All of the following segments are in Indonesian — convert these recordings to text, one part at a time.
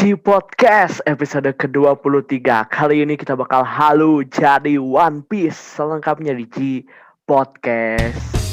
G Podcast episode ke-23. Kali ini kita bakal halu jadi One Piece selengkapnya di G Podcast.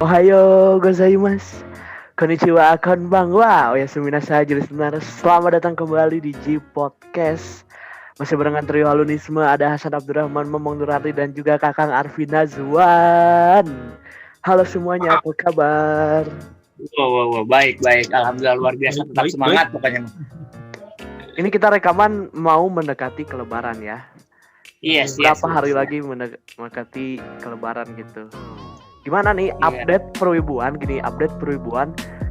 Ohayo gozaimasu. Konnichiwa, konbanwa. Oyasumi nasai, jelas benar. Selamat datang kembali di G Podcast. Masih barengan trio Halunisme, ada Hasan Abdurrahman, Momong Nurati, dan juga Kakang Arfi Nazwan. Halo semuanya, apa kabar? Wow, baik. Alhamdulillah, luar biasa. Tetap semangat pokoknya. Ini kita rekaman mau mendekati kelebaran ya. Yes. Berapa hari lagi mendekati kelebaran gitu. Gimana nih update perwibuan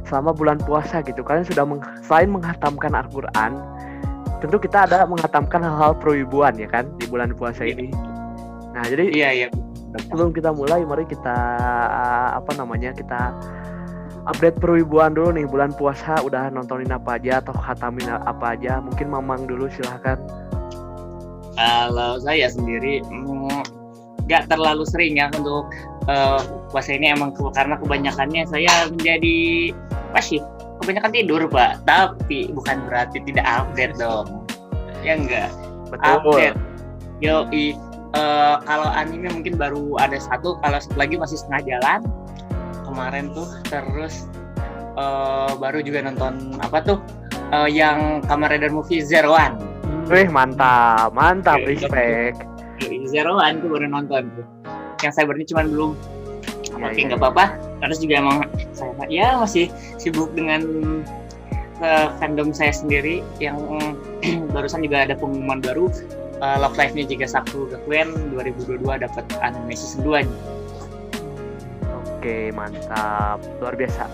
selama bulan puasa gitu. Kalian sudah selain menghatamkan Al-Quran, tentu kita ada menghatamkan hal-hal perwibuan ya kan di bulan puasa ini. Nah jadi sebelum kita mulai, mari kita kita update perwibuan dulu nih. Bulan puasa udah nontonin apa aja atau khatamin apa aja? Mungkin Mamang dulu, silahkan. Kalau saya sendiri nggak terlalu sering ya untuk puasa ini, emang karena kebanyakannya saya menjadi pasif, kebanyakan tidur Pak. Tapi bukan berarti tidak update dong, ya enggak. Betul. Update. Kalau anime mungkin baru ada satu, kalau satu lagi masih setengah jalan kemarin tuh. Terus baru juga nonton yang Kamen Rider Movie Zero One. Wih, mantap, respect. Zero One tuh baru nonton tuh. Yang Cybernya cuman belum. Oke, nggak apa-apa. Terus juga emang saya masih sibuk dengan fandom saya sendiri yang barusan juga ada pengumuman baru, Love Live-nya Jiga Saku Gakuen 2022 dapat anime season 2 nih. Oke, mantap. Luar biasa.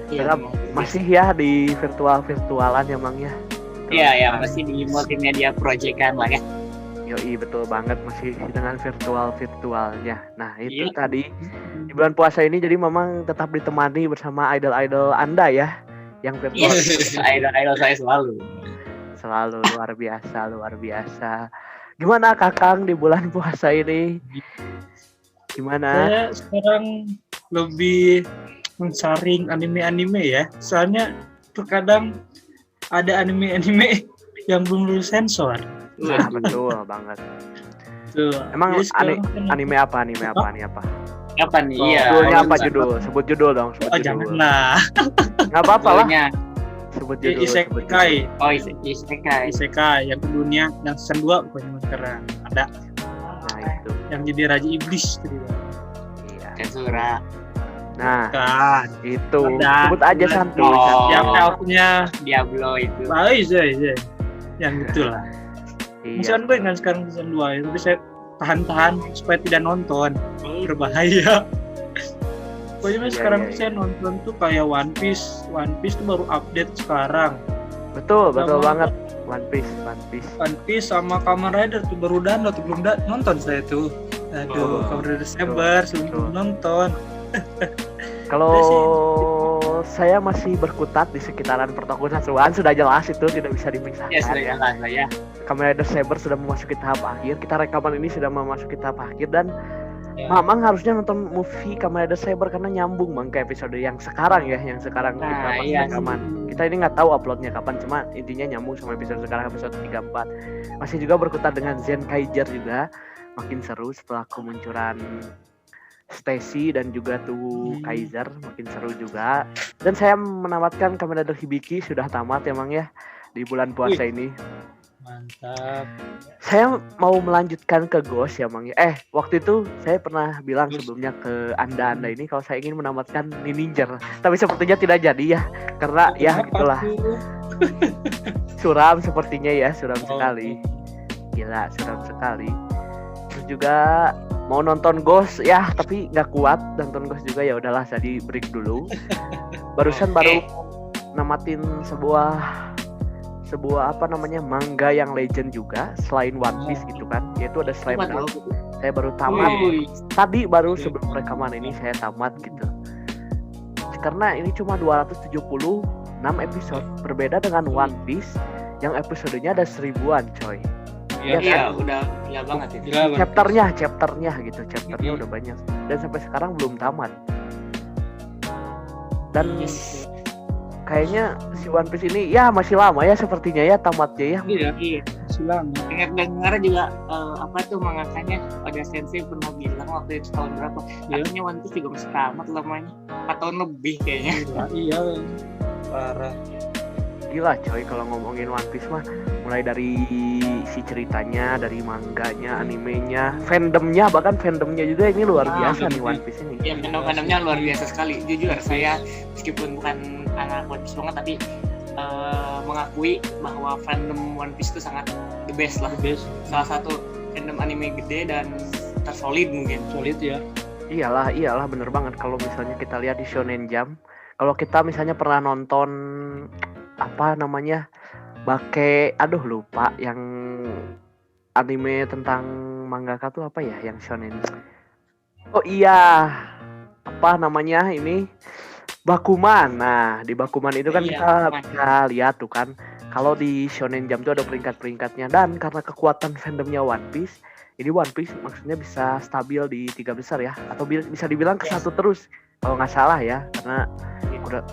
Iya, masih ya di virtualan emang ya. Iya, masih di multimedia project-an lah ya. Yoi, betul banget, masih dengan virtualnya. Nah itu tadi di bulan puasa ini, jadi memang tetap ditemani bersama idol-idol Anda ya, yang virtual. Idol saya selalu luar biasa. Gimana Kakang di bulan puasa ini? Gimana? Saya sekarang lebih mensaring anime ya, soalnya terkadang ada anime yang belum lulus sensor. Nah, betul banget. Tuh. Emang anime apa? Apa nih? Iya. Judulnya apa judul? Sebut judul dong. Janganlah. Nggak apa-apa lah. Sebut judul. Isekai. Isekai. Yang ke dunia, yang season 2 pokoknya sekarang ada. Nah itu. Yang jadi raja iblis gitu. Iya. Tensura. Nah, kan itu. Sebut aja santuy. Yang elfnya Diablo itu. Iya. Yang itulah. Misalkan gue kan sekarang season 2 tapi saya tahan supaya tidak nonton, berbahaya. Pokoknya sekarang saya nonton tuh kayak One Piece tuh baru update sekarang. Betul banget. One Piece sama Kamen Rider tuh baru download, belum nonton saya tuh. Kamen Rider Saber sebelum nonton. Kalau saya masih berkutat di sekitaran pertokoan sudah jelas itu tidak bisa dipisahkan. Ya, sudah jelas lah ya. Kamen Rider Saber sudah memasuki tahap akhir. Kita rekaman ini sudah memasuki tahap akhir dan Mamang harusnya nonton movie Kamen Rider Saber karena nyambung ke episode yang sekarang kita rekaman. Kita ini nggak tahu uploadnya kapan, cuma intinya nyambung sama episode sekarang, episode 34. Masih juga berkutat dengan Zenkaiger juga, makin seru setelah kemunculan Stacy dan juga tuh Kaiser, makin seru juga. Dan saya menamatkan Kamen Rider Hibiki sudah tamat emang ya di bulan puasa ini. Mantap. Saya mau melanjutkan ke Ghost ya, Mang. Waktu itu saya pernah bilang sebelumnya ke Anda ini kalau saya ingin menamatkan Ninja. Tapi sepertinya tidak jadi ya. Karena ya gitulah. Suram sepertinya ya, suram sekali. Gila, suram sekali. Terus juga mau nonton Ghost ya, tapi nggak kuat nonton Ghost juga, ya udahlah jadi break dulu. Barusan baru namatin sebuah apa namanya manga yang legend juga selain One Piece gitu kan, yaitu ada Slam Dunk. Saya baru tamat tadi, baru sebelum rekaman ini saya tamat gitu. Karena ini cuma 276 episode, berbeda dengan One Piece yang episodenya ada 1000-an coy. Iya, udah gila banget itu. Chapternya gitu, udah banyak dan sampai sekarang belum tamat. Dan kayaknya si One Piece ini ya masih lama ya sepertinya ya tamatnya ya. Iya, masih lama. Dengar juga apa tuh mangakanya Oda Sensei pernah bilang waktu itu tahun berapa? Katanya One Piece juga masih tamat lamanya, 4 tahun lebih kayaknya. Iya, parah. Gila coy kalau ngomongin One Piece mah, mulai dari si ceritanya, dari manganya, animenya, fandomnya juga ini luar biasa nih One Piece ini. Iya, fandomnya luar biasa sekali. Jujur saya meskipun bukan anak One Piece banget, tapi mengakui bahwa fandom One Piece itu sangat the best lah. Salah satu fandom anime gede dan tersolid mungkin. Solid ya. Iyalah bener banget. Kalau misalnya kita lihat di Shonen Jump, kalau kita misalnya pernah nonton apa namanya lupa yang anime tentang mangaka tuh apa ya yang shonen. Oh iya, apa namanya ini Bakuman. Nah di Bakuman itu kan kita bisa lihat tuh kan, kalau di Shonen Jump tuh ada peringkat-peringkatnya, dan karena kekuatan fandomnya One Piece, ini One Piece maksudnya bisa stabil di 3 besar ya, atau bisa dibilang ke 1 terus kalau nggak salah ya, karena udah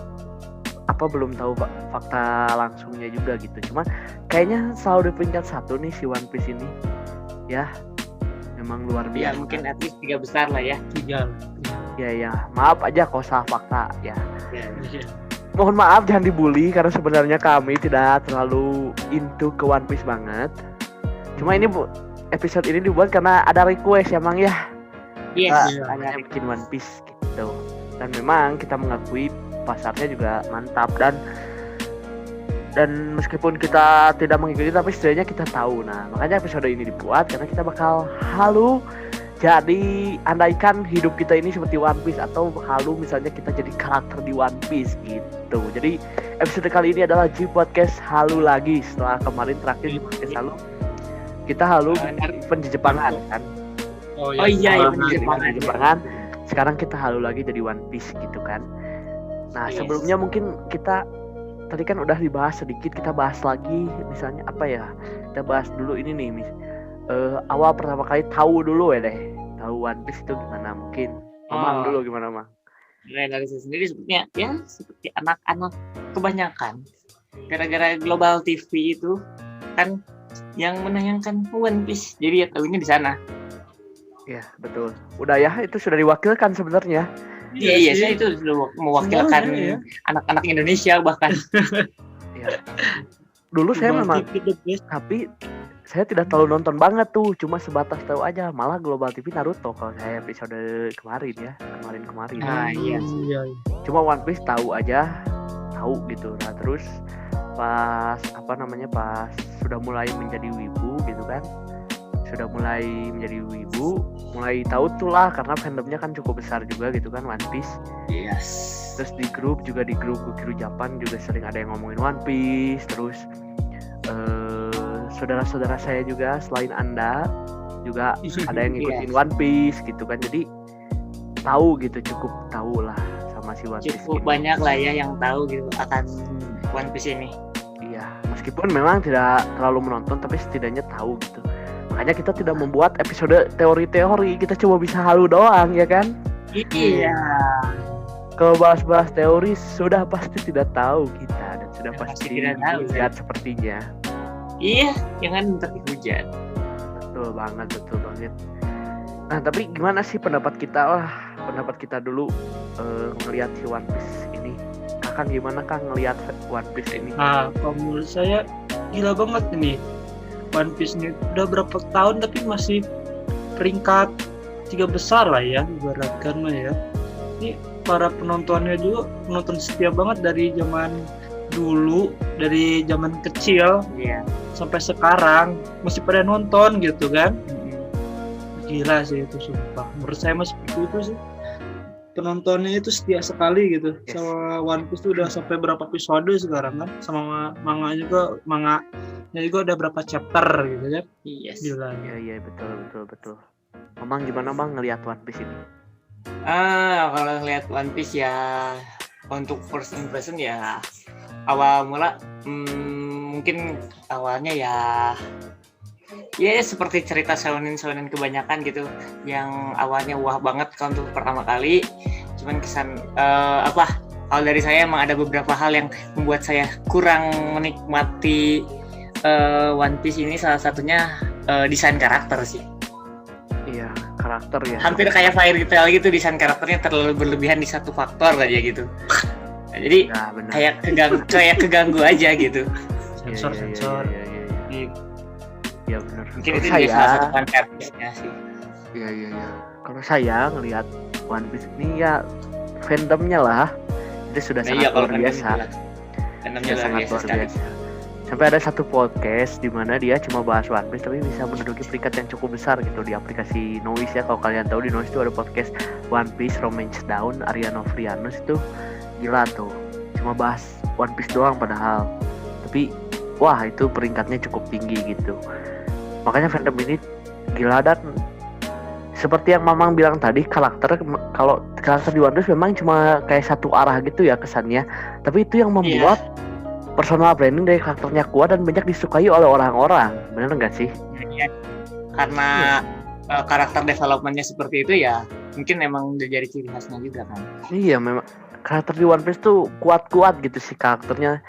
belum tahu fakta langsungnya juga gitu. Cuma kayaknya selalu di peringkat 1 nih si One Piece ini. Ya, memang luar biasa. Ya mungkin at least 3 besar lah ya. 3. Ya, maaf aja kalau salah fakta ya. Mohon maaf, jangan dibully karena sebenarnya kami tidak terlalu into ke One Piece banget. Cuma ini episode ini dibuat karena ada request emang ya. Yes. Hanya bikin One Piece gitu. Dan memang kita mengakui pasarnya juga mantap, dan meskipun kita tidak mengikuti tapi setidaknya kita tahu. Nah makanya episode ini dibuat karena kita bakal halu, jadi andaikan hidup kita ini seperti One Piece, atau halu misalnya kita jadi karakter di One Piece gitu. Jadi episode kali ini adalah G Podcast halu lagi setelah kemarin terakhir di podcast halu kita halu penjepangan kan. Oh iya penjepangan. Sekarang kita halu lagi jadi One Piece gitu kan. Nah sebelumnya mungkin kita tadi kan udah dibahas sedikit, kita bahas lagi misalnya apa ya, kita bahas dulu ini nih awal pertama kali tahu dulu ya deh, tahu One Piece itu gimana, mungkin Mamang dulu gimana Mang? Dari saya sendiri sepertinya ya seperti anak-anak kebanyakan gara-gara Global TV itu kan yang menayangkan One Piece, jadi ya tahunya di sana. Ya betul, udah ya itu sudah diwakilkan sebenarnya. Iya, saya itu sudah mewakilkan anak-anak Indonesia bahkan. Ya. Dulu saya memang, tapi saya tidak terlalu nonton banget tuh, cuma sebatas tahu aja. Malah Global TV Naruto kalau saya episode kemarin ya, kemarin. Iya. Cuma One Piece tahu gitu. Nah terus pas sudah mulai menjadi wibu gitu kan, mulai tahu tuh lah karena fandomnya kan cukup besar juga gitu kan One Piece. Yes. Terus di grup Gukiru Japan juga sering ada yang ngomongin One Piece. Terus saudara-saudara saya juga selain Anda juga ada yang ngikutin One Piece gitu kan. Jadi cukup tahu lah sama si One Piece. Cukup banyak lah ya yang tahu gitu akan One Piece ini. Iya, meskipun memang tidak terlalu menonton tapi setidaknya tahu gitu. Makanya kita tidak membuat episode teori-teori, kita cuma bisa halu doang ya kan? Iya. Kalau bahas-bahas teori sudah pasti tidak tahu kita, dan sudah pasti tidak tahu lihat sepertinya. Iya, jangan minta hujan. Betul banget. Nah tapi gimana sih pendapat kita? Pendapat kita dulu ngelihat si One Piece ini. Kakak gimana Kang ngelihat One Piece ini? Nah, kalau menurut saya gila banget ini. One Piece ini udah berapa tahun tapi masih peringkat 3 besar lah ya, ibaratkan mah ya. Ini para penontonnya juga penonton setia banget dari zaman dulu, dari zaman kecil sampai sekarang masih pada nonton gitu kan. Gila sih itu sumpah. Menurut saya masih itu sih. Penontonnya itu setia sekali gitu. Sama One Piece itu udah sampai berapa episode sekarang kan. Sama manganya juga ada berapa chapter gitu kan. Yes. Gila. Iya betul. Emang gimana Bang ngelihat One Piece ini? Kalau lihat One Piece ya untuk first impression ya awal mula mungkin awalnya ya seperti cerita shonen kebanyakan gitu yang awalnya wah banget kalau untuk pertama kali, cuman kesan kalau dari saya emang ada beberapa hal yang membuat saya kurang menikmati One Piece ini, salah satunya desain karakter sih. Iya, karakter ya. Hampir kayak Fairy Tail gitu, desain karakternya terlalu berlebihan di satu faktor aja gitu. Nah, jadi kayak keganggu aja gitu. Sensor. Iya benar. Mungkin itu jadi salah satu konsepnya sih. Iya. Kalau saya ngelihat One Piece ini ya fandomnya lah, itu sudah sangat luar biasa. Fandomnya luar biasa. Sampai ada satu podcast di mana dia cuma bahas One Piece tapi bisa menduduki peringkat yang cukup besar gitu di aplikasi Noise ya. Kalau kalian tahu di Noise itu ada podcast One Piece Romance Down, Arya Novrianus itu gila tuh. Cuma bahas One Piece doang padahal. Tapi wah itu peringkatnya cukup tinggi gitu. Makanya fandom ini gila, dan seperti yang Mamang bilang tadi, kalau karakter di One Piece memang cuma kayak satu arah gitu ya kesannya. Tapi itu yang membuat personal branding dari karakternya kuat dan banyak disukai oleh orang-orang. Bener nggak sih? Iya. Karena karakter developmentnya seperti itu ya, mungkin emang udah jadi ciri khasnya juga kan. Iya, memang karakter di One Piece tuh kuat-kuat gitu sih karakternya.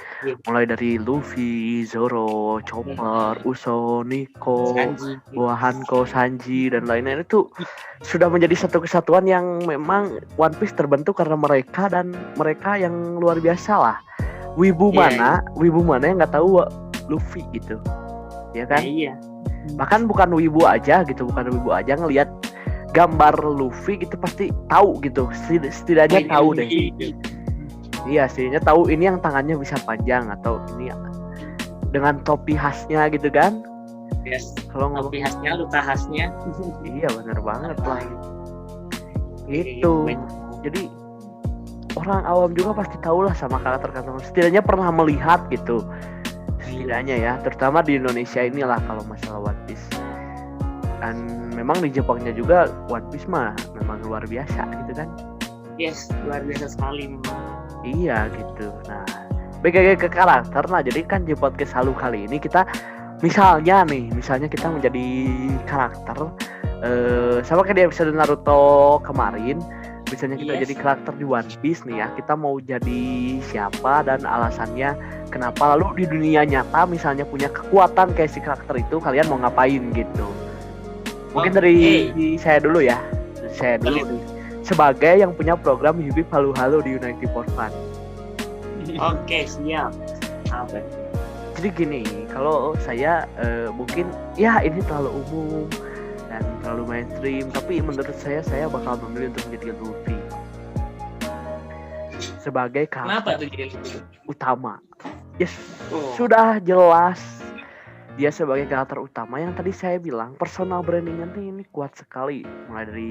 Mulai dari Luffy, Zoro, Chopper, Usopp, Nico, Hanko, Sanji dan lainnya itu sudah menjadi satu kesatuan yang memang One Piece terbentuk karena mereka, dan mereka yang luar biasa lah. Wibu mana yang nggak tahu Luffy gitu, ya kan? Iya. Bahkan bukan wibu aja ngelihat gambar Luffy gitu pasti tahu gitu, setidaknya tahu deh. Iya, setidaknya tahu ini yang tangannya bisa panjang atau ini dengan topi khasnya gitu kan? Yes. Kalau topi khasnya, luka khasnya. Iya benar banget lah. Itu. Jadi orang awam juga pasti tahu lah sama karakter-karakter. Setidaknya pernah melihat gitu. Setidaknya ya, terutama di Indonesia inilah kalau masalah One Piece. Dan memang di Jepangnya juga One Piece mah memang luar biasa gitu kan. Yes, luar biasa sekali memang. Iya gitu. Nah, balik ke karakter. Nah, jadi kan di podcast Halu kali ini kita misalnya kita menjadi karakter sama kayak di episode Naruto kemarin. Misalnya kita jadi karakter di One Piece nih ya, kita mau jadi siapa dan alasannya kenapa, lalu di dunia nyata misalnya punya kekuatan kayak si karakter itu, kalian mau ngapain gitu. Mungkin dari saya dulu nih. Sebagai yang punya program Hibib Halu-Halu di United for Fun. Oke, siap. Apa? Jadi gini, kalau saya mungkin ya ini terlalu umum dan terlalu mainstream, tapi menurut saya bakal memilih untuk menjadi Luffy sebagai karakter utama. Yes, sudah jelas dia sebagai karakter utama yang tadi saya bilang personal brandingnya ini kuat sekali, mulai dari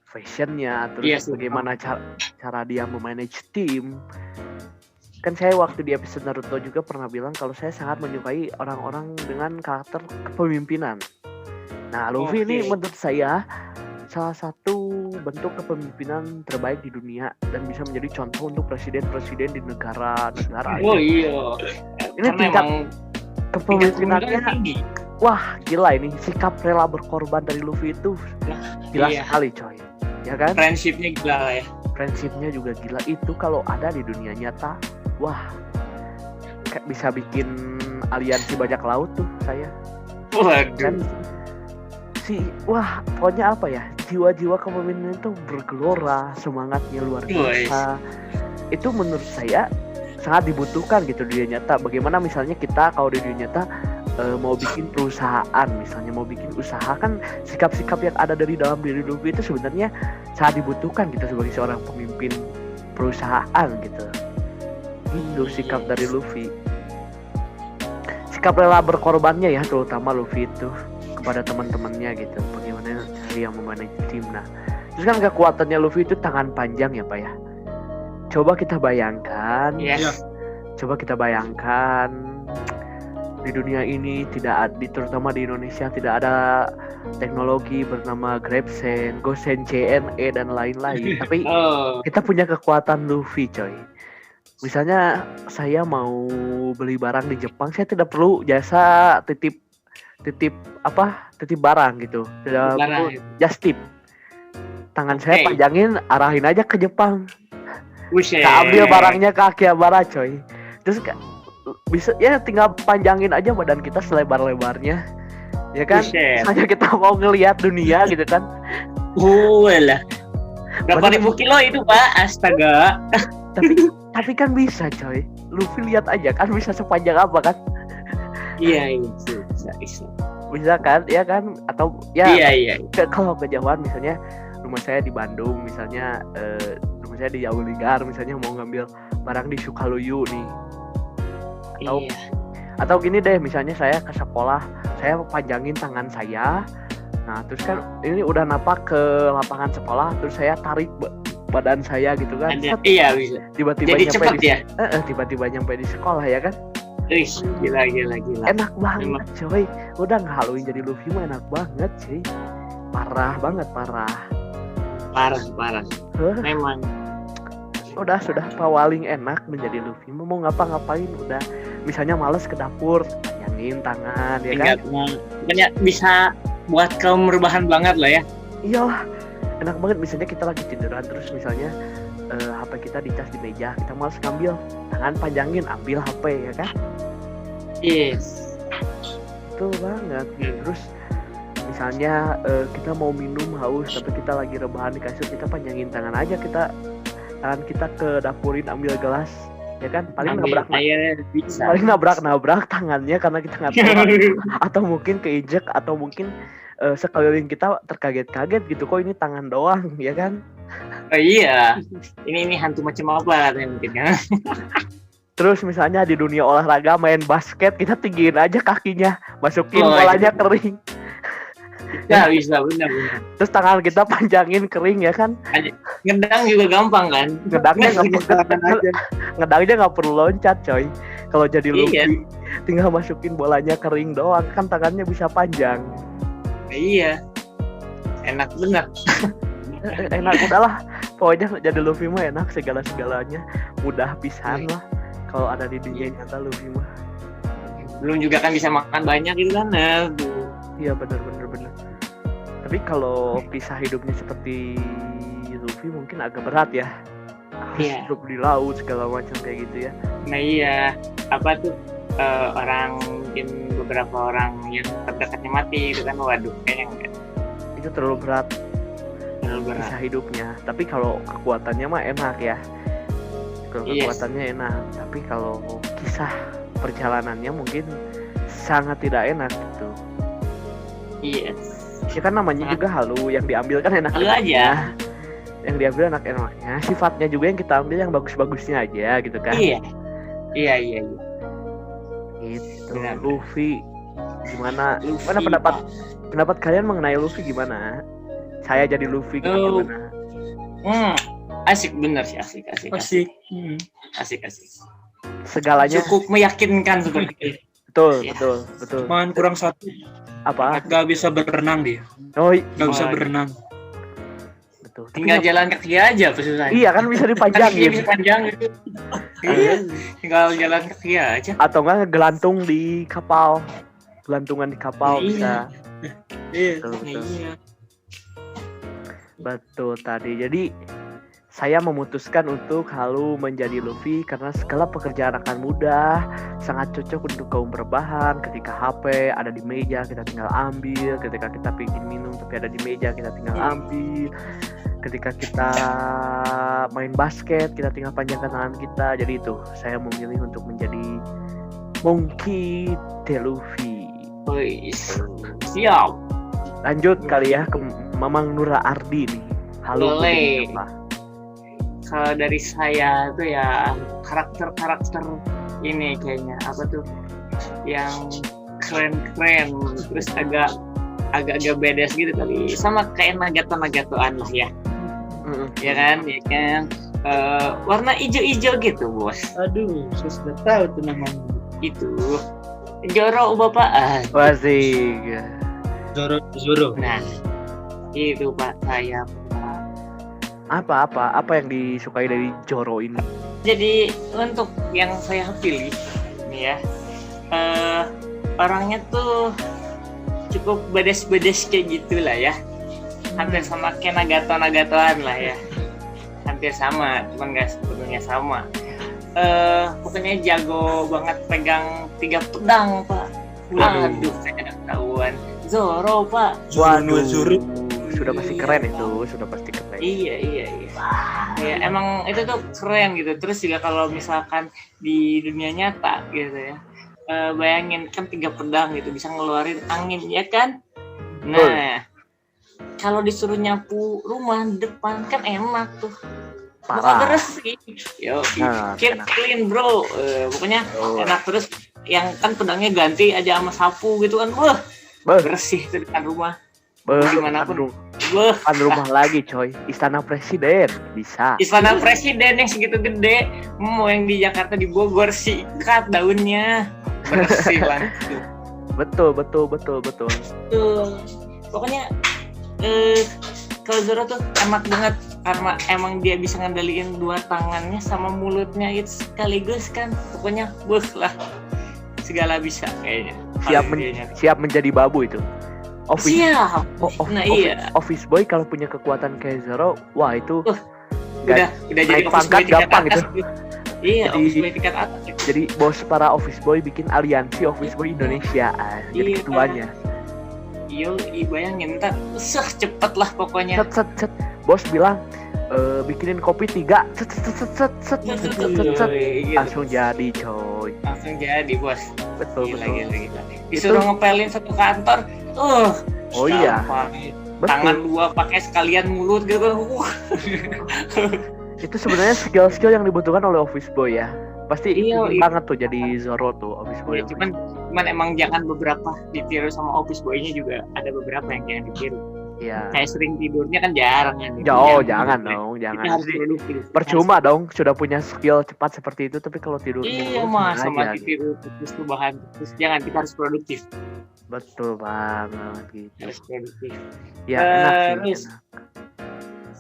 fashionnya, terus bagaimana cara dia memanage tim. Kan saya waktu di episode Naruto juga pernah bilang kalau saya sangat menyukai orang-orang dengan karakter kepemimpinan. Nah, Luffy ini menurut saya salah satu bentuk kepemimpinan terbaik di dunia dan bisa menjadi contoh untuk presiden-presiden di negara-negara. Oh iya. Ini tingkat kepemimpinannya wah gila, ini sikap rela berkorban dari Luffy itu gila sekali coy, ya kan? Friendshipnya gila ya. Friendshipnya juga gila, itu kalau ada di dunia nyata wah bisa bikin aliansi bajak laut tuh saya. Waduh. Kan, pokoknya apa ya, jiwa-jiwa kepemimpinan itu bergelora, semangatnya luar biasa. Itu menurut saya sangat dibutuhkan gitu di dunia nyata. Bagaimana misalnya kita kalau di dunia nyata mau bikin perusahaan, misalnya mau bikin usaha, kan sikap-sikap yang ada dari dalam diri Luffy itu sebenarnya sangat dibutuhkan gitu sebagai seorang pemimpin perusahaan gitu. Itu sikap dari Luffy. Sikap rela berkorbannya ya, terutama Luffy itu kepada teman-temannya gitu. Bagaimana dia memanage tim. Nah, terus kan kekuatannya Luffy itu tangan panjang ya Pak ya. Coba kita bayangkan. Yes. Coba kita bayangkan di dunia ini terutama di Indonesia tidak ada teknologi bernama GrabSend, GoSend, JNE dan lain-lain. Tapi kita punya kekuatan Luffy, coy. Misalnya saya mau beli barang di Jepang, saya tidak perlu jasa titip barang gitu. Tidak perlu just tip. Tangan saya panjangin, arahin aja ke Jepang. Saya ambil barangnya ke Akihabara, coy. Terus bisa ya tinggal panjangin aja badan kita selebar-lebarnya. Ya kan? Hanya kita mau ngelihat dunia gitu kan. Lah. Berapa ribu kilo itu, Pak? Astaga. Tapi kan bisa, coy. Luffy lihat aja kan bisa sepanjang apa kan? Iya, bisa. Bisa kan? Ya kan? Atau ya Iya. Kalau kejauhan misalnya rumah saya di Bandung, misalnya rumah saya di Jauhligar, misalnya mau ngambil barang di Sukaluyu nih. Atau gini deh, misalnya saya ke sekolah, saya panjangin tangan saya. Nah, terus kan ini udah napak ke lapangan sekolah, terus saya tarik badan saya gitu kan. Iya, bisa. Tiba-tiba jadi nyampe cepet ya? Tiba-tiba nyampe di sekolah ya kan. Gila. Enak banget, coy. Udah ngehaluin jadi Luffy mah enak banget, cuy. Parah banget. Parah. Memang. Sudah paling enak menjadi Luffy. Mau ngapa-ngapain udah. Misalnya males ke dapur, panjangin tangan ya kan. Banyak bisa buat kaum rebahan banget lah ya. Iyalah, enak banget. Misalnya kita lagi tiduran terus misalnya HP kita dicas di meja, kita males ngambil, tangan panjangin, ambil HP ya kan. Yes. Betul banget. Terus misalnya kita mau minum haus tapi kita lagi rebahan di kasur, kita panjangin tangan aja, tangan kita ke dapurin ambil gelas ya kan, paling nabrak tangannya karena kita nggak tahu atau mungkin keinjek atau mungkin sekeliling kita terkaget-kaget gitu, kok ini tangan doang ya kan. Iya, ini hantu macam apa mungkin ya. Terus misalnya di dunia olahraga main basket, kita tinggiin aja kakinya, masukin bolanya kering. Ya bisa, benar. Terus tangan kita panjangin kering ya kan. Ngedang juga gampang kan. Ngedangnya nggak perlu loncat, coy. Kalau jadi Luffy tinggal masukin bolanya kering doang, kan tangannya bisa panjang. Iya. Enak benar. Enak udahlah. Pokoknya jadi Luffy mah enak, segala-segalanya mudah pisan lah. Kalau ada di dunia nyata Luffy mah. Belum juga kan bisa makan banyak gitu kan. Iya benar. Tapi kalau kisah hidupnya seperti Luffy mungkin agak berat ya. Hidup di laut segala macam kayak gitu ya. Nah iya, apa tuh mungkin beberapa orang yang terdekatnya mati gitu kan, waduh kayaknya enggak. Itu terlalu berat. Kisah hidupnya. Tapi kalau kekuatannya mah enak ya. Kekuatannya enak. Tapi kalau kisah perjalanannya mungkin sangat tidak enak gitu. Yes. Ya kan namanya juga halu, yang diambil kan enak-enaknya. Yang diambil enak-enaknya, sifatnya juga yang kita ambil yang bagus-bagusnya aja gitu kan. Iya. Gitu. Luffy gimana? Mana pendapat kalian mengenai Luffy gimana? Saya jadi Luffy gitu gimana? Asik bener sih, asik. Asik. Segalanya cukup meyakinkan seperti itu. Betul. Cuman kurang satu. Apa? Gak bisa berenang dia. Gak bisa berenang. Betul. Tinggal jalan kaki aja susahnya. Iya kan bisa dipanjangin. Bisa panjang gitu. Iya. Tinggal jalan kaki aja. Atau enggak gelantung di kapal. Gelantungan di kapal bisa. Iya. Betul tadi. Jadi saya memutuskan untuk halu menjadi Luffy karena segala pekerjaan akan mudah, sangat cocok untuk kaum berbahan. Ketika HP ada di meja, kita tinggal ambil. Ketika kita ingin minum tapi ada di meja, kita tinggal ambil. Ketika kita main basket, kita tinggal panjangkan tangan kita. Jadi itu, saya memilih untuk menjadi Monkey D. Luffy. Wih, siap. Lanjut kali ya ke Mamang Nura Ardi nih. Halo. Boleh. Apa? Kalau dari saya tuh ya karakter ini kayaknya apa tuh yang keren terus agak bedes gitu kali, sama kayak Nagato-Nagatoan lah ya. Ya kan warna ijo-ijo gitu bos. Aduh, saya sudah tahu tuh namanya. Itu Zoro bapak. Wasik. Zoro. Nah itu pak saya. Apa yang disukai dari Zoro ini? Jadi untuk yang saya pilih nih ya, orangnya tuh cukup bedes kayak gitulah ya, hampir sama kayak Nagato-Nagatoan lah ya, hampir sama, cuma nggak sepenuhnya sama. Pokoknya jago banget pegang 3 pedang pak. Waduh, saya nggak ketahuan. Zoro pak. Waduh, sudah pasti keren itu, sudah pasti keren. Iya. Ya, emang itu tuh keren gitu. Terus juga kalau misalkan di dunia nyata gitu ya, bayangin kan 3 pedang gitu bisa ngeluarin angin ya kan. Nah, kalau disuruh nyapu rumah depan kan enak tuh. Bukan bersih. Yo, keep clean bro. Pokoknya enak terus. Yang kan pedangnya ganti aja sama sapu gitu kan. Wah, bersih tuh depan rumah. Dimanapun. Depan rumah lagi coy. Istana Presiden bisa. Istana Presiden yang segitu gede. Mau yang di Jakarta di Bogor sikat daunnya. Bersih langsung. Betul. Pokoknya kalau Zoro tuh enak banget karena emang dia bisa ngendaliin 2 tangannya sama mulutnya itu sekaligus kan. Pokoknya lah segala bisa kayaknya. Siap menjadi babu itu. Siap. Iya. Office boy kalau punya kekuatan kayak Zoro, wah itu udah jadi pangkat gampang gitu. Iya, office boy tingkat atas. Jadi bos para office boy bikin aliansi office boy Indonesia. Jadi ketuanya. Iya, bayangin ntar cepet lah pokoknya. Set. Bos bilang bikinin kopi 3 set. Langsung jadi coy. Langsung jadi bos. Betul. Disuruh ngepelin satu kantor. Oh iya. Tangan 2 pakai sekalian mulut gitu. Itu sebenarnya skill yang dibutuhkan oleh office boy ya. Pasti banget tuh jadi Zoro tuh office boy. Ya, cuman emang jangan beberapa ditiru sama office boy-nya juga ada beberapa yang jangan ditiru. Iya. Kayak sering tidurnya kan jarang kan. Jangan. Percuma dong sudah punya skill cepat seperti itu tapi kalau tidur sama ditiru terus bahan terus jangan, kita harus produktif. Betul banget gitu. Harus produktif. Ya enak.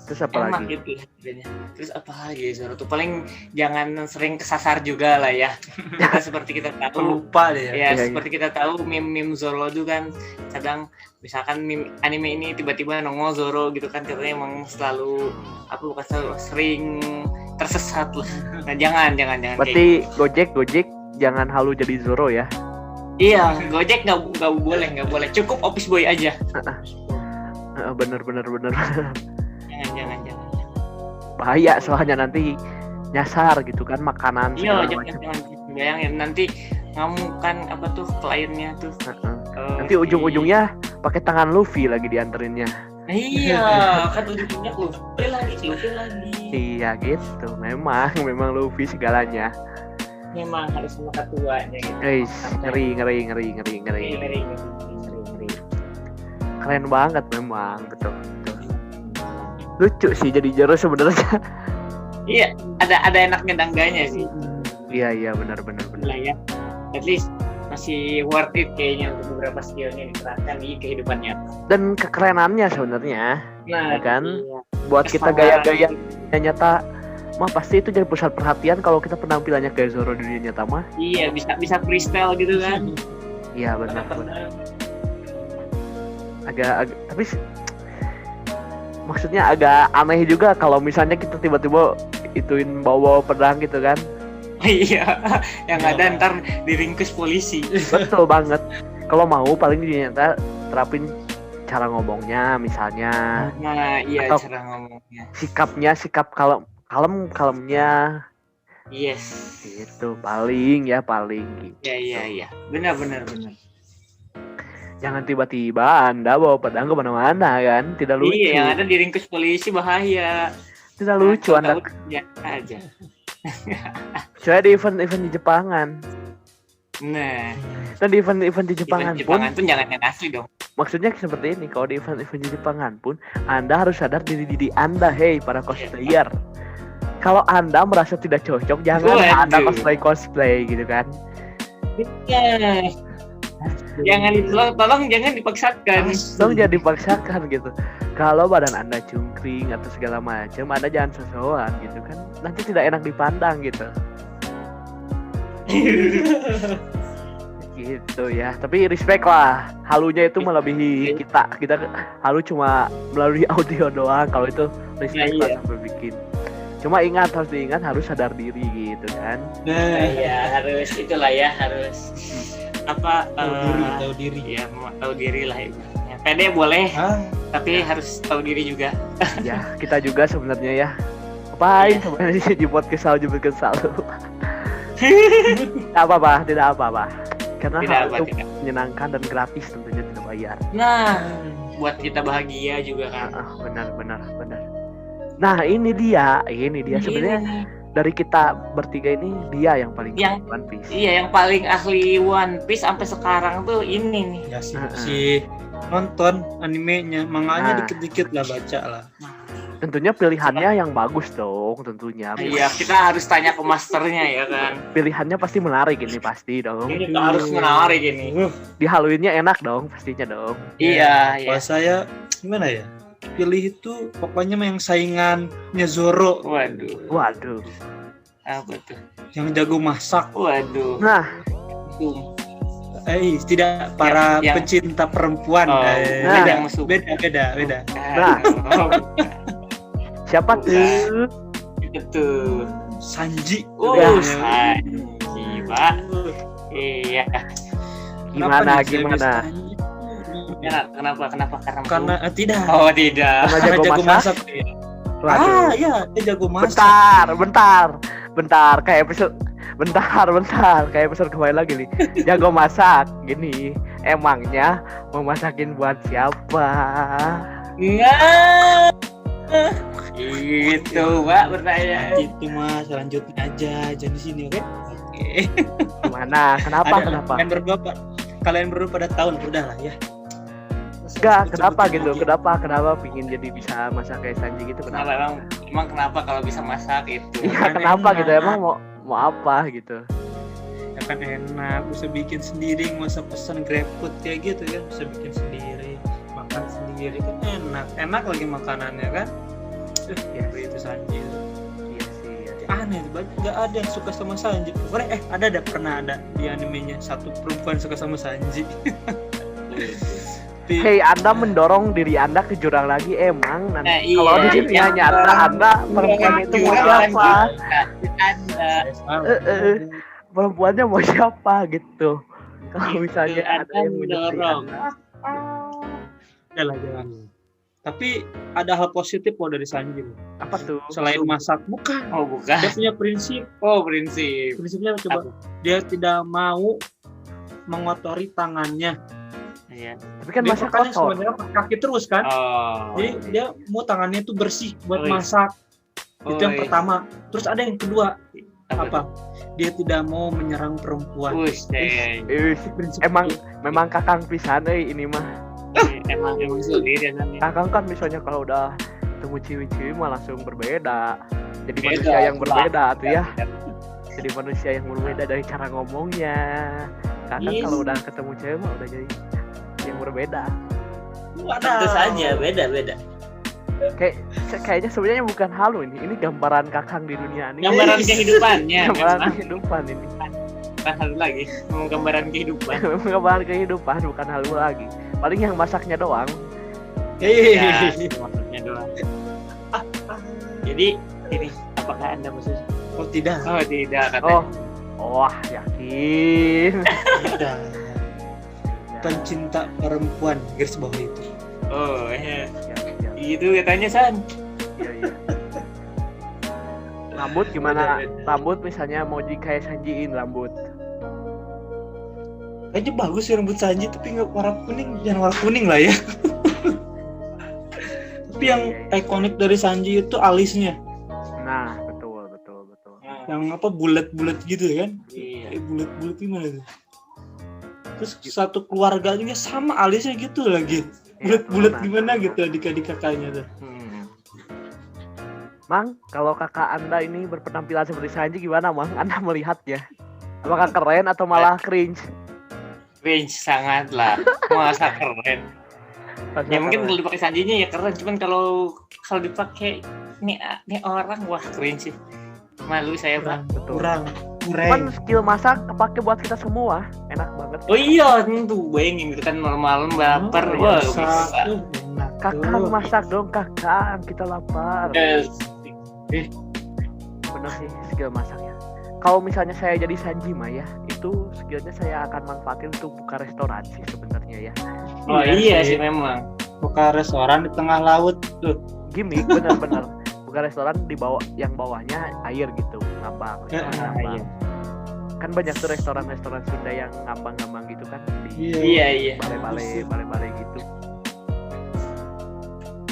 Terus apa lagi? Gitu, terus apa lagi Zoro tuh paling jangan sering kesasar juga lah ya. Seperti kita tahu lupa deh ya. Seperti kita tahu meme Zoro tuh kan kadang misalkan meme anime ini tiba-tiba nongol Zoro gitu kan, katanya emang selalu sering tersesat lah. Nah jangan berarti Gojek jangan halu jadi Zoro ya. Iya, Gojek nggak boleh, cukup office boy aja. Bener. Jangan. Bahaya soalnya nanti nyasar gitu kan makanan. Iya, jangan bayangin nanti ngamukan apa tuh kliennya tuh. Nanti ujung-ujungnya pakai tangan Luffy lagi dianterinnya. Iya, kan ujung-ujungnya Luffy lagi. Iya gitu, memang Luffy segalanya. Memang harus sama ketuanya gitu. Guys, ngeri. Keren banget memang, betul. Lucu sih jadi Zoro sebenarnya. Iya, ada enaknya dangganya sih. Iya benar. Lah ya, at least masih worth it kayaknya untuk beberapa skillnya diterapkan di kehidupan nyata. Dan kekerenannya sebenarnya, nah kan, iya. Buat kita gaya-gaya nyata, mah pasti itu jadi pusat perhatian kalau kita penampilannya kayak Zoro di dunia nyata mah. Iya, bisa freestyle gitu kan. Iya benar. Agak tapi maksudnya agak aneh juga kalau misalnya kita tiba-tiba ituin bawa pedang gitu kan. Iya, yang ada ntar diringkus polisi. Betul banget. Kalau mau paling ternyata terapin cara ngomongnya misalnya. Nah, iya atau cara ngomongnya. Sikap kalemnya. Yes. Itu paling gitu. Iya. Benar. Jangan tiba-tiba Anda bawa pedang kemana-mana kan, tidak lucu. Iya, yang ada diringkus polisi bahaya. Tidak lucu Anda. Ya aja. Coba di event-event di Jepangan. Nah, Dan di event-event di Jepangan pun, Jepangan pun jangan yang asli dong. maksudnya seperti ini. Kalau di event-event di Jepangan pun, Anda harus sadar diri Anda, hey para cosplayer. Kalau Anda merasa tidak cocok, jangan Anda cosplay gitu kan. Iya. Jangan tolong jangan dipaksakan. Dong jangan dipaksakan gitu. Kalau badan Anda cungkring atau segala macam, Anda jangan sosokan gitu kan. Nanti tidak enak dipandang gitu. Gitu ya. Tapi respect lah. Halunya itu melebihi kita. Kita halu cuma melalui audio doang. Kalau itu respect lah sampai bikin. Cuma harus diingat harus sadar diri gitu kan. Ya harus itulah ya, harus apa tahu diri ya, tahu diri lah ibaratnya. Pede boleh, tapi harus tahu diri juga. Ya, kita juga sebenarnya ya. Ngapain sebenarnya di podcast kesal. Tidak apa-apa. Karena hal itu menyenangkan dan gratis tentunya, tidak bayar. Nah, buat kita bahagia juga kan. Benar. Nah, ini dia sebenarnya dari kita bertiga ini dia yang paling One Piece. Iya, yang paling ahli One Piece sampai sekarang tuh ini nih. Ya sih, nonton animenya, manganya dikit-dikit lah baca lah. Tentunya pilihannya yang bagus dong, tentunya. Iya, kita harus tanya ke masternya ya kan. Pilihannya pasti menarik ini, pasti dong. Ini harus menarik ini. Dihaluinnya enak dong, pastinya dong. Iya. Kalau saya gimana ya? Pilih itu pokoknya yang saingannya Zoro. Waduh. Apa tuh? Yang jago masak. Waduh. Nah, tidak para pecinta perempuan. Beda. Nah. Siapa tuh? Itu Sanji. Sanji, Pak. Iya. Gimana? Kenapa? Karena tidak. Oh, tidak. Karena jago masak. Iya, dia jago masak. Bentar. Kayak episode kembali lagi nih. Jago masak. Gini, emangnya mau masakin buat siapa? Enggak. Itu, Pak, bertanya. Itu Mas, selanjutnya aja di sini, oke? Gimana? Kenapa? Kalian berdua pada tahun udahlah ya. Enggak, kenapa gitu? Kenapa pingin jadi bisa masak kayak Sanji gitu? Kenapa? Emang kenapa kalau bisa masak itu? Iya, kenapa gitu? Emang mau apa gitu? Ya kan enak, bisa bikin sendiri, nggak usah pesan GrabFood kayak gitu kan, bisa bikin sendiri, makan sendiri kan enak lagi makanannya kan? Itu Sanji. Iya sih. Aneh, nggak ada yang suka sama Sanji. Pernah ada di animenya satu perempuan suka sama Sanji. Hei, Anda mendorong diri Anda ke jurang lagi emang nanti kalau di dunia nyata Anda perempuan itu mau siapa? Perempuannya mau siapa gitu? Kalau misalnya ada yang mendorong. Jangan. Tapi ada hal positif dari Sanji. Apa tuh? Selain masak, bukan. Oh, bukan. Dia punya prinsip. Prinsipnya coba. Dia tidak mau mengotori tangannya. Iya. Tapi kan masak kotor. sebenarnya kaki terus kan. Jadi dia mau tangannya itu bersih buat masak. Itu yang pertama. Terus ada yang kedua. Apa? Dia tidak mau menyerang perempuan. Memang kakang pisan ini mah. Emang sulit ya kan. Kakang kan misalnya kalau udah ketemu ciwi-ciwi mah langsung berbeda. Jadi manusia yang berbeda tuh ya. Jadi manusia yang berbeda dari cara ngomongnya. Kakang kalau udah ketemu cewek mah udah jadi yang berbeda. Tentu saja beda. Kayaknya sebenarnya bukan halu ini gambaran kakang di dunia ini. Gambaran kehidupannya. Gambaran kehidupan ini. Bukan halu lagi. Mau gambaran kehidupan. Gambaran kehidupan bukan halu lagi. Paling yang masaknya doang. Masaknya doang. Jadi ini apakah Anda maksudnya? Oh tidak katanya. Yakin. Tidak. Pencinta perempuan garis bawah itu. Oh iya. Gitu katanya San. Iya. Rambut gimana? Rambut misalnya mau kayak Sanjiin rambut. kayaknya bagus sih rambut Sanji tapi nggak warna kuning, jangan warna kuning lah ya. Tapi yang ikonik dari Sanji itu alisnya. Nah, betul. Yang apa bulat-bulat gitu kan? Iya. Bulat-bulat gimana tuh? Terus satu keluarga juga sama alisnya gitu lagi. Bulat-bulat gimana gitu adik-adik kakaknya tuh. Mang, kalau kakak Anda ini berpenampilan seperti Sanji gimana, Mang? Anda melihatnya? Apakah keren atau malah cringe? Cringe sangat lah. Masa keren. Ya mungkin kalau dipakai Sanjinya ya keren, cuman kalau dipakai nih orang wah cringe sih. Malu saya, Pak. Betul. Kurang. Cuman skill masak kepake buat kita semua. Enak banget. Oh iya, tuh bayangin gitu kan malam-malam baper. Wah, bisa. Kakak masak dong, kakak. Kita lapar. Yes. Bener sih skill masaknya. Kalau misalnya saya jadi Sanji mah ya, itu skillnya saya akan manfaatin untuk buka restoran sih sebenarnya ya. Oh iya sih memang. Buka restoran di tengah laut tuh. Gimik bener-bener. Buka restoran di bawah, yang bawahnya air gitu, ngambang. Iya. Kan banyak tuh restoran-restoran Sunda yang ngambang-ngambang gitu kan di Iya. balai-balai gitu.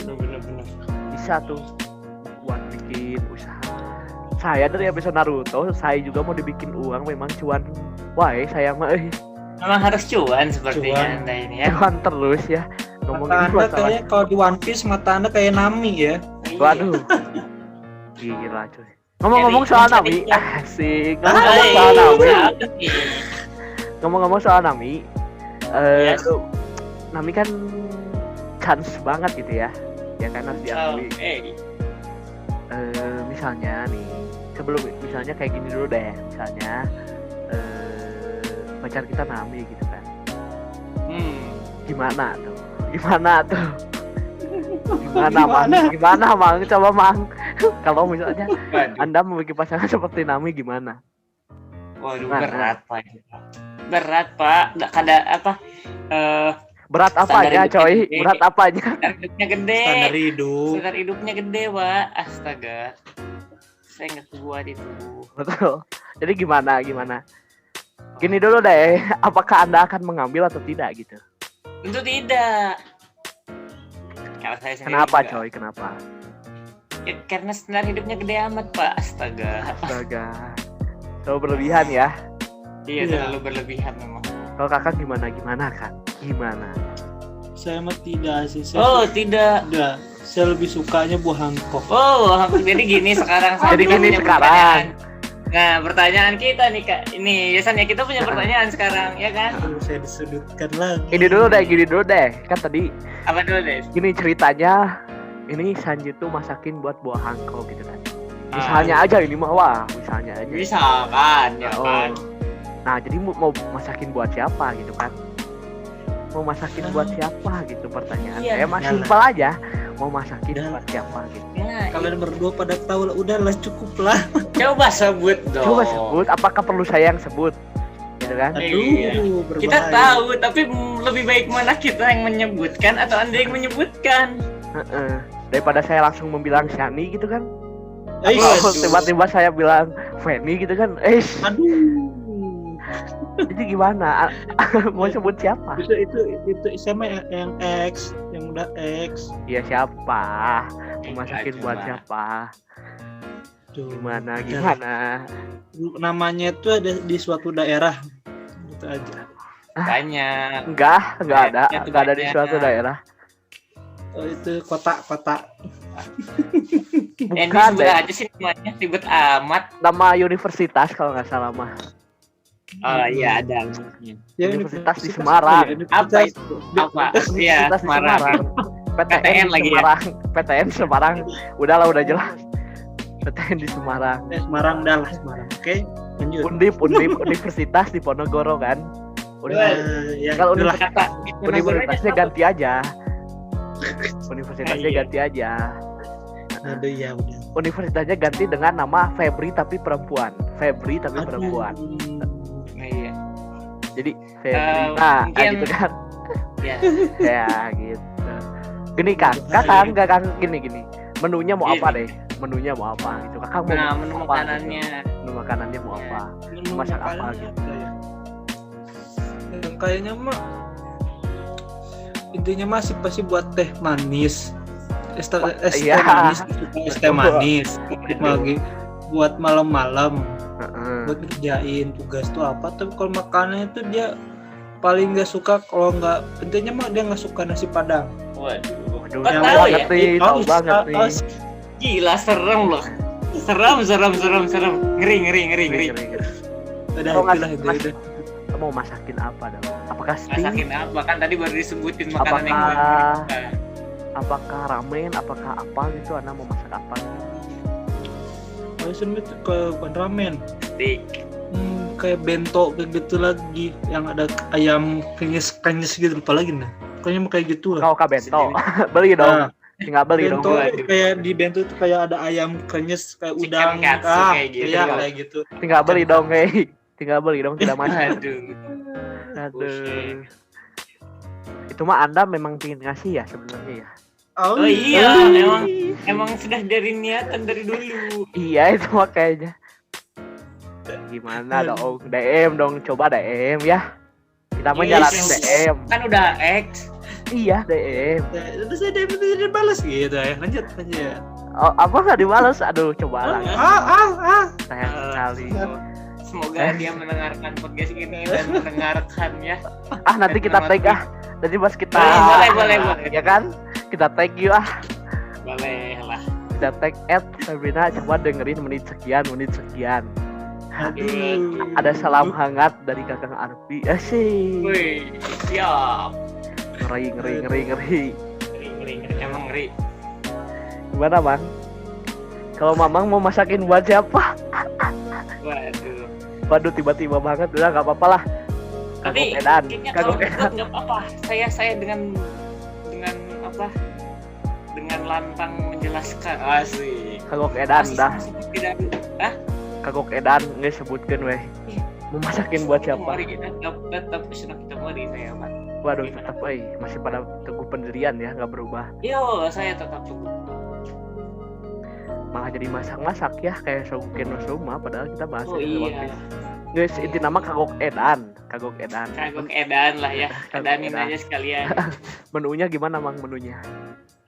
Bener. Bisa tuh buat bikin usaha. Saya dari episode Naruto, saya juga mau dibikin uang, memang cuan. Wah, saya mah Memang harus cuan sepertinya Anda ini ya. cuan terus ya. Mata Ngomongin Anda masalah. kayaknya kalau di One Piece mata Anda kayak Nami ya. Waduh. Gila cuy. Ngomong-ngomong soal Nami, asik. Ngomong-ngomong soal Nami, Nami kan chance banget gitu ya. Ya kan harus diakui. Misalnya nih, sebelum misalnya kayak gini dulu deh, misalnya pacar kita Nami gitu kan. Gimana tuh? Gimana Mang? Coba Mang. Kalau misalnya Anda memiliki pasangan seperti Nami gimana? Waduh, berat Pak. Ada apa? Berat apanya coy? Gede. Berat apanya? Hidupnya gede. Standar hidupnya gede, Pak. Astaga. Saya nggak kuat itu. Betul. Jadi gimana? Gini dulu deh, apakah Anda akan mengambil atau tidak gitu? Tentu tidak. Kalau saya sendiri Kenapa juga. coy? Kenapa? Ya, karena standar hidupnya gede amat, Pak. Astaga. Terlalu berlebihan ya. Iya, terlalu berlebihan memang. Kalau kakak gimana Kak? Gimana? Saya mah tidak sih. Tidak. Tidak. Saya lebih sukanya buah Hancock. Jadi gini sekarang. Jadi gini sekarang. Nah, pertanyaan kita nih Kak. Ini biasanya kita punya pertanyaan sekarang, ya kan? Saya disudutkan lagi. Gini dulu deh. Kan tadi Apa dulu deh? gini ceritanya. Ini Sanji tuh masakin buat buah Hancock gitu kan. Misalnya aja ini mah misalnya aja. Bisa kan, ya kan. Nah, jadi mau masakin buat siapa gitu kan? Mau masakin buat siapa gitu pertanyaan. Iya, Emang simpel aja. Mau masakin Udah. buat siapa gitu. Nah, Kalian berdua pada tahu lah, udahlah cukup lah. coba sebut dong. Coba sebut, apakah perlu saya yang sebut? Gitu kan? Iya. berbahaya. Kita tahu, tapi lebih baik mana kita yang menyebutkan atau Anda yang menyebutkan? Daripada saya langsung membilang Shani gitu kan. Aduh. Tiba-tiba saya bilang Fanny gitu kan. Aduh. Jadi gimana? Mau sebut siapa? Itu sama yang X, yang udah X. Ya siapa? Mau masakin buat Coba. siapa? Tuh. Gimana? Namanya itu ada di suatu daerah. Itu aja. Banyak. Enggak ada. Ya, Enggak ada di banyak. suatu daerah. Oh, itu kota. Ini Bukan sebut deh. aja sih namanya ribet amat. Nama universitas kalau nggak salah mah. Oh iya ada. Ya, Universitas di Semarang. Apa itu? Apa? Iya, Universitas di Semarang. PTN lagi ya? Semarang. PTN Semarang. Udahlah udah jelas. PTN di Semarang. Semarang dah lah Semarang. Oke, lanjut. Undip Universitas di Ponorogo kan. Ya, Kalau itulah. universitasnya ganti aja. Universitasnya Iya. ganti aja. Aduh ya udah. Universitasnya ganti dengan nama Febri tapi perempuan. Febri tapi Aduh. perempuan. Iya. Jadi Febri. Nah, mungkin- gitu kan. Ya. Ya gitu. Gini kakak enggak kan gini. Menunya mau apa deh? Menunya mau apa gitu. Kakak mau Nah, makan menu apa makanannya. gitu. Menu makanannya mau Ya. apa? Menu Masak apa makanannya gitu? apa ya? Yang kayaknya mah intinya masih pasti buat teh manis, es teh manis, es teh manis, lagi buat malam-malam, buat ngerjain tugas tuh apa. Tapi kalau makanannya itu dia paling nggak suka, kalau nggak, intinya mah dia nggak suka nasi padang. Waduh, Tahu banget nih, tahu banget nih. Gila, serem loh. Serem. Ngeri. Udah Kalau itulah nggak- itu. Kamu mau masakin apa dong? Apakah Masakin steak? apa? Kan tadi baru disebutin makanan yang Apakah- gue suka. Apakah ramen? Apakah apa gitu? Anda mau masak apa? Biasanya itu kayak bukan ramen, Steak. kayak bento kayak gitu lagi, yang ada ayam krenyes gitu, lupa lagi nah. Pokoknya mah kayak gitu lah. Kau bento. Beli dong. Nah, Tinggal beli dong. bento Waduh. kayak di bento itu kayak ada ayam krenyes kayak Chicken udang, katsu kayak gitu. iya kayak gitu. Tinggal beli dong, hei. Tinggal beli dong, tidak masuk. Aduh. Aduh. Itu mah Anda memang pingin ngasih ya sebenarnya ya. Oh iya, emang sudah dari niatan dari dulu. Iya itu mah kayaknya. Gimana dong? DM dong, coba DM ya. Kita mah Yes. jalanin DM. Kan udah X. Iya DM. Terus dia balas gitu ya. Lanjut. Oh, apa nggak dibalas? Aduh, coba lah. Sayang sekali. Semoga dia mendengarkan podcast ini dan mendengarkannya. Ah nanti kita tag ah. Nanti pas kita. Boleh. Ya kan? Kita tag yuk ah. Boleh lah. Kita tag @Sabrina, coba dengerin menit sekian. Aduh. Ada salam hangat dari Kakang Arfi. Asik. Wih, siap. Ngeri. Ngeri. Emang ngeri. Gimana, Bang? Kalau Mamang mau masakin buat siapa? Waduh. Waduh, tiba-tiba banget. Udah nggak apa-apa lah. Tapi Edan. kayaknya kalau Kagok ikut Edan. nggak apa-apa. Saya dengan apa? Dengan lantang menjelaskan. Asik. Kagok Edan dah. Tidak. Kagok Edan nggak sebutkan weh. Mau masakin buat siapa? Mari kita tetap sudah kita mari saya, Pak. Waduh, tetap masih pada teguh pendirian ya, nggak berubah. Yo, saya tetap cukup. Malah jadi masak-masak ya kayak Shoguken no Soma, padahal kita bahas Oh iya. Guys, inti nama Kagok Edan. Kagok Edan lah ya. Kagok Edanin Edan. aja sekalian. Menunya gimana, Mang, menunya?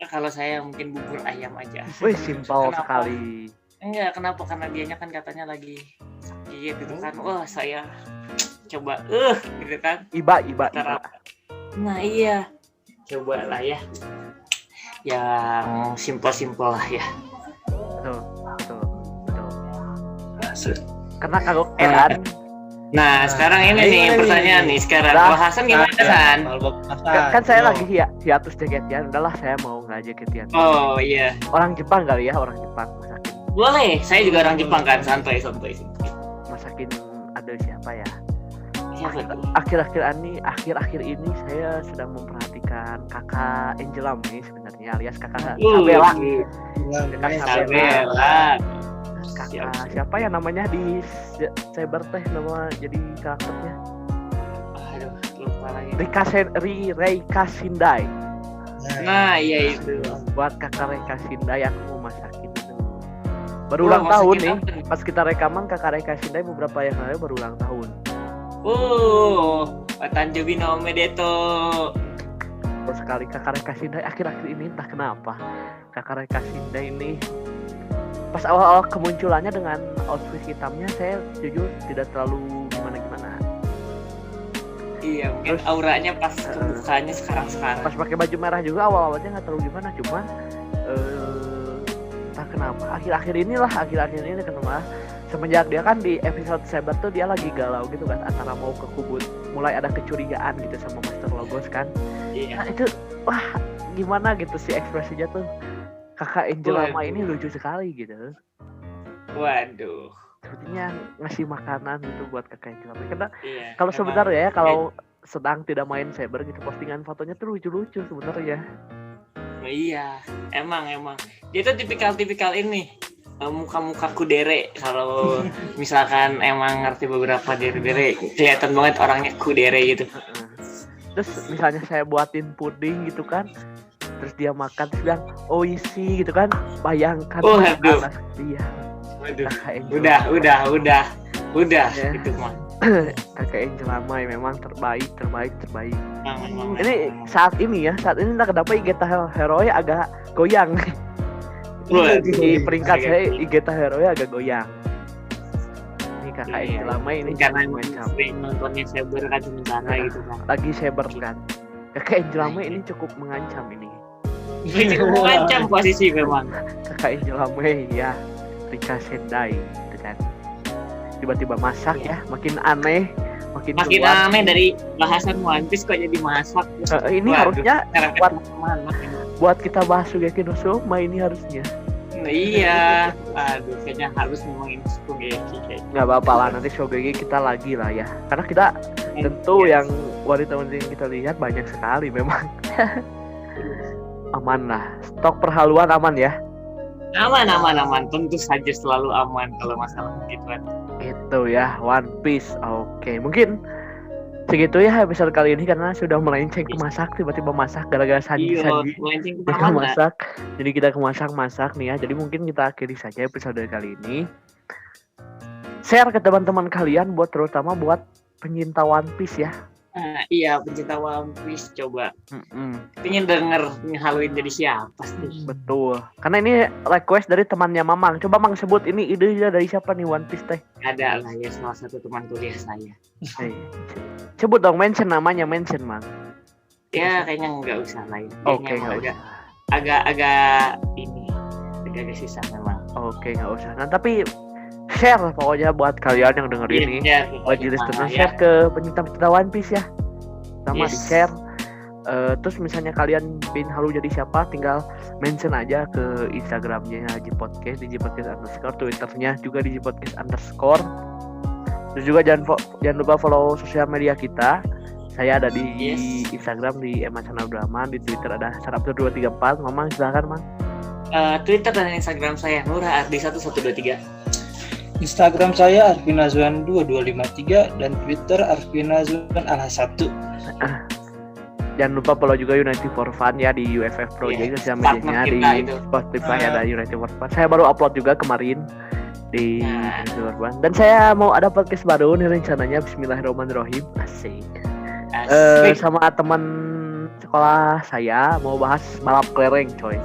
Kalau saya mungkin bubur ayam aja. Wih, simpel Kenapa? sekali. Enggak, kenapa? Karena dianya kan katanya lagi sakit gitu kan. Wah, saya coba gitu kan. Iba. Nah, iya. Coba lah ya. Yang simpel-simpel lah ya. Betul. Karena Kagok Edan Nah, sekarang ini nih pertanyaan nih sekarang. Dah. Kalau Hasan gimana, San? kan saya lagi hiatus jaketian. Udahlah, saya mau nggak jaketian. Oh iya. Orang Jepang kali ya, orang Jepang masakin. Boleh, saya juga orang Jepang kan, santai. Masakin ada siapa ya? Siapa tuh? Akhir-akhir ini saya sedang memperhatikan kakak Angela nih sebenarnya, alias kakak Sabella. Kakak Sabella. Kakak siapa ya namanya di cyber teh, nama jadi karakternya? Aduh, lupa lagi. Reika Shindai. Nah, iya itu. Buat kakak Reika Shindai aku mau masakin itu. Baru Oh, ulang tahun masakin nih. apa nih? Pas kita rekaman kakak Reika Shindai beberapa yang lalu baru ulang tahun. Tanjubi no Omedeto. Terus sekali kakak Reika Shindai akhir-akhir ini entah kenapa kakak Reika Shindai ini pas awal-awal kemunculannya dengan outfit hitamnya saya jujur tidak terlalu gimana-gimana. Iya, mungkin auranya pas kebukanya sekarang-sekarang. Pas pakai baju merah juga awal-awalnya nggak terlalu gimana, cuman entah kenapa akhir-akhir ini kenapa semenjak dia kan di episode Saber tuh dia lagi galau gitu kan, antara mau ke kubur, mulai ada kecurigaan gitu sama Master Logos kan. Iya. Nah itu wah gimana gitu sih ekspresinya tuh. Kakak Angela Ma ini lucu sekali gitu. Waduh. Sepertinya ngasih makanan gitu buat kakak Angela Ma. Karena Iya. kalau emang. sebenarnya ya kalau sedang tidak main Saber gitu, postingan fotonya tuh lucu-lucu sebenarnya. Iya, emang. Dia tuh tipikal ini. Muka-muka kudere. Kalau misalkan emang ngerti beberapa dere-dere, kelihatan banget orangnya kudere gitu. Terus misalnya saya buatin puding gitu kan, terus dia makan terus bilang oishi gitu kan, bayangkan Waduh. anak dia. Waduh. Kakak Angela. Udah Ya. itu mah. Kakak Angel Amai memang terbaik. Aman. Ini saat ini entah kenapa Igeta Heroe agak goyang. Di peringkat saya Igeta Heroe agak goyang. Ini kakak Angel Amai ini karena macam sering nontonnya Saber kan sementara gitu kan. lagi Saber kan. Kakak Angel Amai ini cukup mengancam ini. Ini cukup mengancam posisi memang. Kakak Angel Amai ya, Rika Sendai gitu kan. Tiba-tiba masak ya, makin aneh, makin keluar. Aneh dari bahasan One Piece kok jadi masak. Ini harusnya buat buat kita bahas Shogeki no Soma ini harusnya. Nah, iya, aduh kayaknya harus memang ini Shogeki kayaknya. Nggak apa-apa lah, nanti Shogeki kita lagi lah ya. Karena kita tentu yang wanita-wanita yang kita lihat banyak sekali memang. Aman lah, stok perhaluan aman ya. Aman. Tentu saja selalu aman kalau masalah begituan. Itu ya, One Piece. Oke, mungkin segitu ya episode kali ini karena sudah melenceng ke masak, tiba-tiba masak gara-gara Sanji Melenceng ke kita mana? masak. Jadi kita ke masak nih ya. Jadi mungkin kita akhiri saja episode kali ini. Share ke teman-teman kalian terutama buat pencinta One Piece ya. Iya, pencinta One Piece coba. Pengen denger Halloween jadi siapa sih? Betul. Karena ini request dari temannya Mamang. Coba Mang sebut ini idenya dari siapa nih One Piece teh? Ada lah ya salah satu teman kuliah saya. Sebut dong, mention namanya, Mang. Ya kayaknya nggak usah lah ya. Oke, nggak usah. Agak susah memang. Oke, nggak usah. Nah tapi share pokoknya buat kalian yang denger ini. Buat listener share ke pencinta One Piece ya. Sama di share. Terus misalnya kalian pin Halu jadi siapa, tinggal mention aja ke Instagramnya Jipodcast di Jipodcast _ Twitternya juga di Jipodcast _ Terus juga jangan lupa follow sosial media kita. Saya ada di Instagram di Eman Abdurrahman, di Twitter ada Saraptur234. Mamang silakan Mang. Twitter dan Instagram saya Nurah Ardi 1123. Instagram saya Arfinazwan 2253 dan Twitter Arfinazwan _1. Jangan lupa follow juga United for Fun ya di UFF Project sosial medianya di Spotify ada United for Fun. Saya baru upload juga kemarin di United for Fun. Dan saya mau ada podcast baru nih rencananya, Bismillahirrahmanirrahim. Asik. Sama teman sekolah saya mau bahas balap kelereng coy.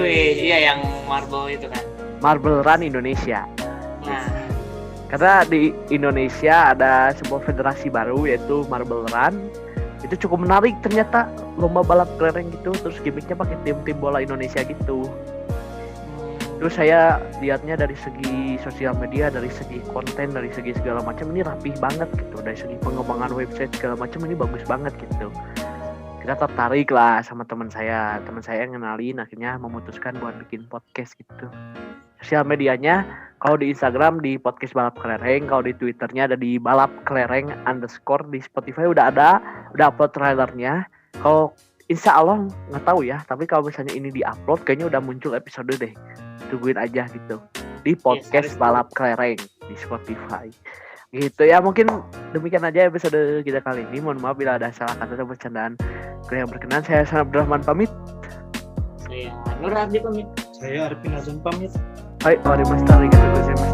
Iya yang marble itu kan. Marble Run Indonesia. Karena di Indonesia ada sebuah federasi baru yaitu Marble Run. Itu cukup menarik ternyata, lomba balap kelereng gitu, terus gimmicknya pakai tim bola Indonesia gitu. Terus saya lihatnya dari segi sosial media, dari segi konten, dari segi segala macam ini rapih banget gitu. Dari segi pengembangan website segala macam ini bagus banget gitu. Kita tertarik lah sama teman saya yang ngenalin, akhirnya memutuskan buat bikin podcast gitu. Sosial medianya kalau di Instagram di podcast balap kelereng, kalau di Twitternya ada di balap kelereng _ di Spotify udah upload trailernya. Kalau insya Allah nggak tahu ya, tapi kalau misalnya ini diupload kayaknya udah muncul episode deh, tungguin aja gitu di podcast balap kelereng di Spotify gitu ya. Mungkin demikian aja episode kita kali ini. Mohon maaf bila ada salah kata atau bercandaan yang berkenan. Saya Hasan Abdurrahman pamit. Saya Nur Ardi pamit. Saya Arfinazwan pamit. Hai, arimasu gozaimasu.